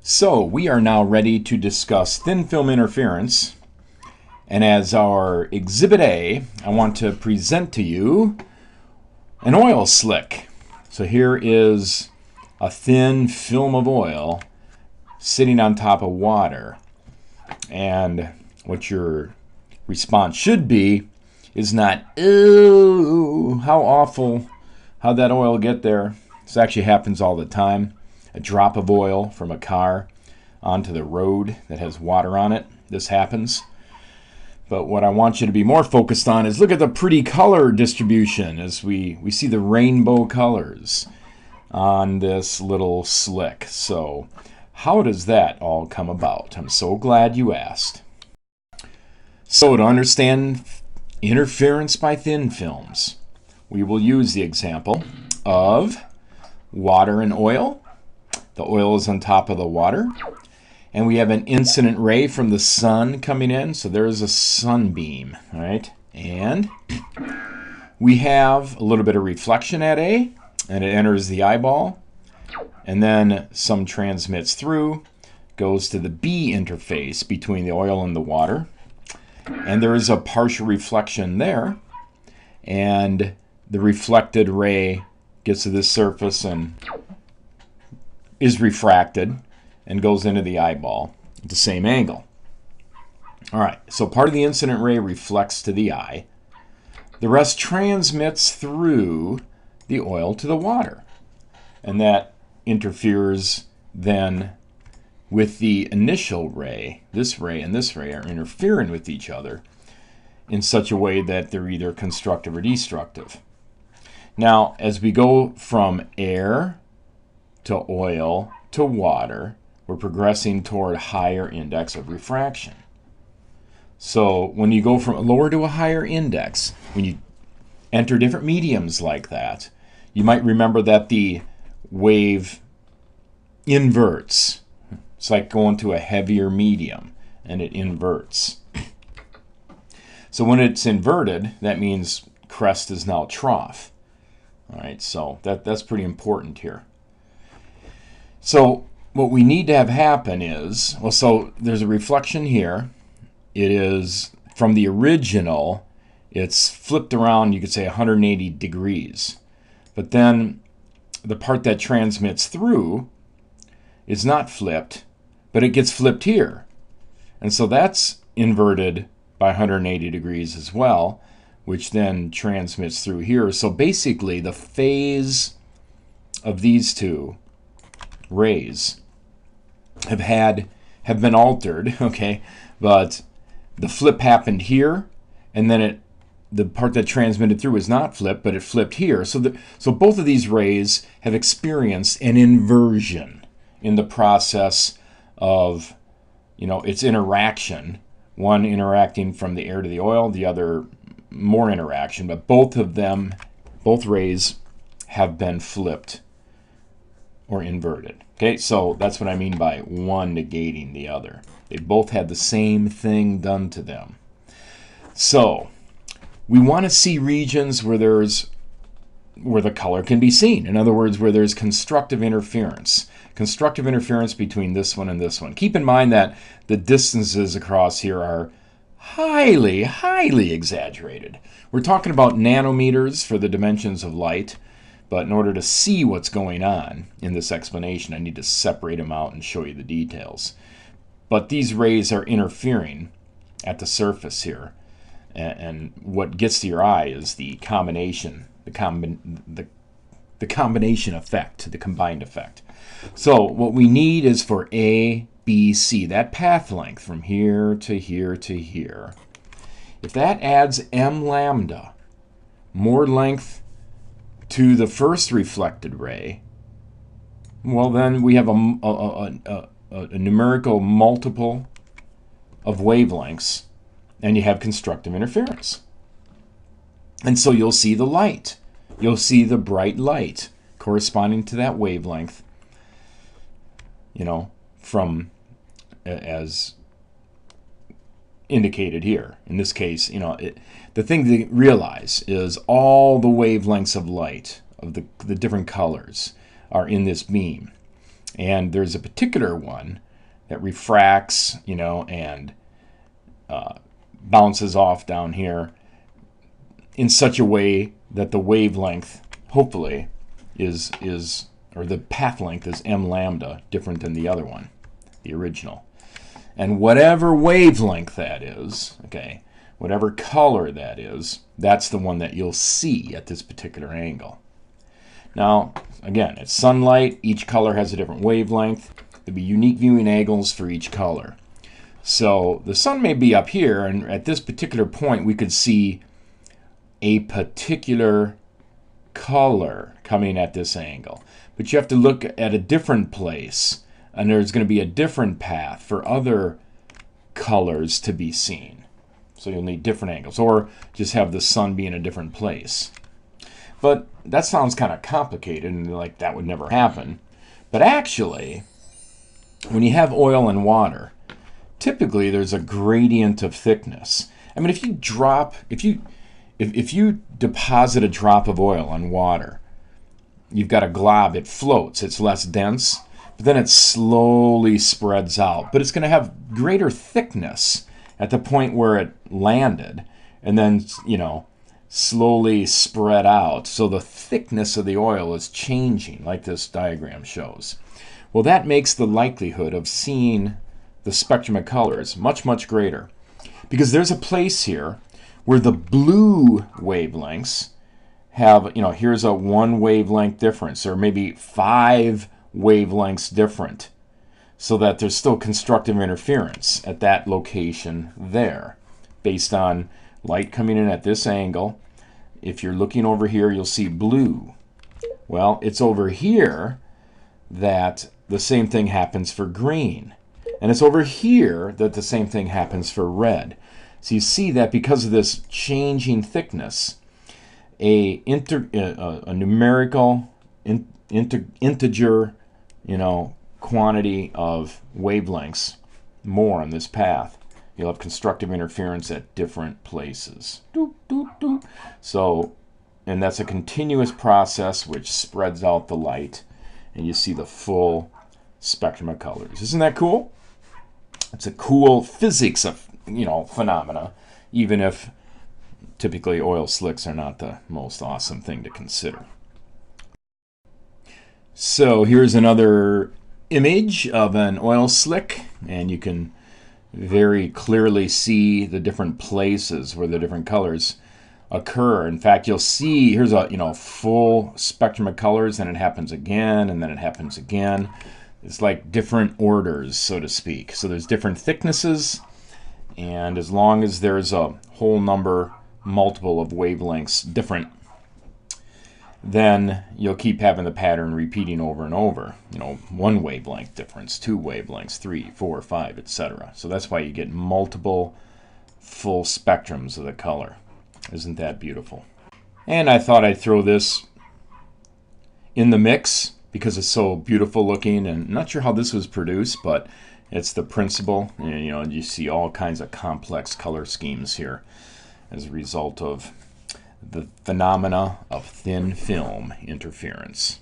So we are now ready to discuss thin film interference. And as our Exhibit A, I want to present to you an oil slick. So here is a thin film of oil sitting on top of water. And what your response should be is not, "Ooh, how awful, how'd that oil get there?" This actually happens all the time. A drop of oil from a car onto the road that has water on it. This happens. But what I want you to be more focused on is look at the pretty color distribution as we see the rainbow colors on this little slick. So how does that all come about? I'm so glad you asked. So to understand interference by thin films, we will use the example of water and oil. The oil is on top of the water. And we have an incident ray from the sun coming in. So there's a sunbeam, all right? And we have a little bit of reflection at A, and it enters the eyeball. And then some transmits through, goes to the B interface between the oil and the water. And there is a partial reflection there. And the reflected ray gets to this surface and is refracted and goes into the eyeball at the same angle. All right, so part of the incident ray reflects to the eye. The rest transmits through the oil to the water. And that interferes then with the initial ray. This ray and this ray are interfering with each other in such a way that they're either constructive or destructive. Now, as we go from air to oil to water, we're progressing toward a higher index of refraction. So when you go from a lower to a higher index, when you enter different mediums like that, you might remember that the wave inverts. It's like going to a heavier medium, and it inverts. So when it's inverted, that means crest is now trough. All right, so that's pretty important here. So what we need to have happen is, well, so there's a reflection here. It is from the original, it's flipped around, you could say 180 degrees. But then the part that transmits through is not flipped, but it gets flipped here. And so that's inverted by 180 degrees as well, which then transmits through here. So basically the phase of these two rays have been altered, okay, but the flip happened here, and then the part that transmitted through is not flipped, but it flipped here. So both of these rays have experienced an inversion in the process of, its interaction. One interacting from the air to the oil, the other more interaction, but both rays have been flipped or inverted. Okay, so that's what I mean by one negating the other. They both had the same thing done to them. So we want to see regions where the color can be seen. In other words, where there's constructive interference. Constructive interference between this one and this one. Keep in mind that the distances across here are highly, highly exaggerated. We're talking about nanometers for the dimensions of light. But in order to see what's going on in this explanation, I need to separate them out and show you the details. But these rays are interfering at the surface here. And what gets to your eye is the combination, the combination effect, the combined effect. So what we need is for A, B, C, that path length from here to here to here. If that adds m lambda, more length to the first reflected ray, well, then we have a numerical multiple of wavelengths, and you have constructive interference. And so you'll see the light. You'll see the bright light corresponding to that wavelength, from as indicated here. In this case, the thing to realize is all the wavelengths of light, of the different colors, are in this beam. And there's a particular one that refracts, and bounces off down here in such a way that the wavelength, hopefully, or the path length is m lambda, different than the other one, the original. And whatever wavelength that is, okay, whatever color that is, that's the one that you'll see at this particular angle. Now, again, it's sunlight. Each color has a different wavelength. There'll be unique viewing angles for each color. So the sun may be up here, and at this particular point, we could see a particular color coming at this angle. But you have to look at a different place, and there's going to be a different path for other colors to be seen. So you'll need different angles, or just have the sun be in a different place. But that sounds kind of complicated, and like that would never happen. But actually, when you have oil and water, typically there's a gradient of thickness. I mean, if you deposit a drop of oil on water, you've got a glob, it floats, it's less dense, but then it slowly spreads out. But it's going to have greater thickness at the point where it landed, and then, slowly spread out. So the thickness of the oil is changing, like this diagram shows. Well, that makes the likelihood of seeing the spectrum of colors much, much greater. Because there's a place here where the blue wavelengths have, here's a 1 wavelength difference, or maybe 5 wavelengths different, so that there's still constructive interference at that location there, based on light coming in at this angle. If you're looking over here, you'll see blue. Well, it's over here that the same thing happens for green. And it's over here that the same thing happens for red. So you see that because of this changing thickness, a numerical integer, quantity of wavelengths more on this path, you'll have constructive interference at different places. Doop, doop, doop. So, and that's a continuous process which spreads out the light, and you see the full spectrum of colors. Isn't that cool? It's a cool physics of, phenomena, even if typically oil slicks are not the most awesome thing to consider. So here's another image of an oil slick, and you can very clearly see the different places where the different colors occur. In fact, you'll see here's a full spectrum of colors, and it happens again, and then it happens again. It's like different orders, so to speak. So there's different thicknesses, and as long as there's a whole number, multiple of wavelengths different, then you'll keep having the pattern repeating over and over. 1 wavelength difference, 2 wavelengths, 3, 4, 5, etc. So that's why you get multiple full spectrums of the color. Isn't that beautiful? And I thought I'd throw this in the mix because it's so beautiful looking, and I'm not sure how this was produced, but it's the principle. You see all kinds of complex color schemes here as a result of the phenomena of thin film interference.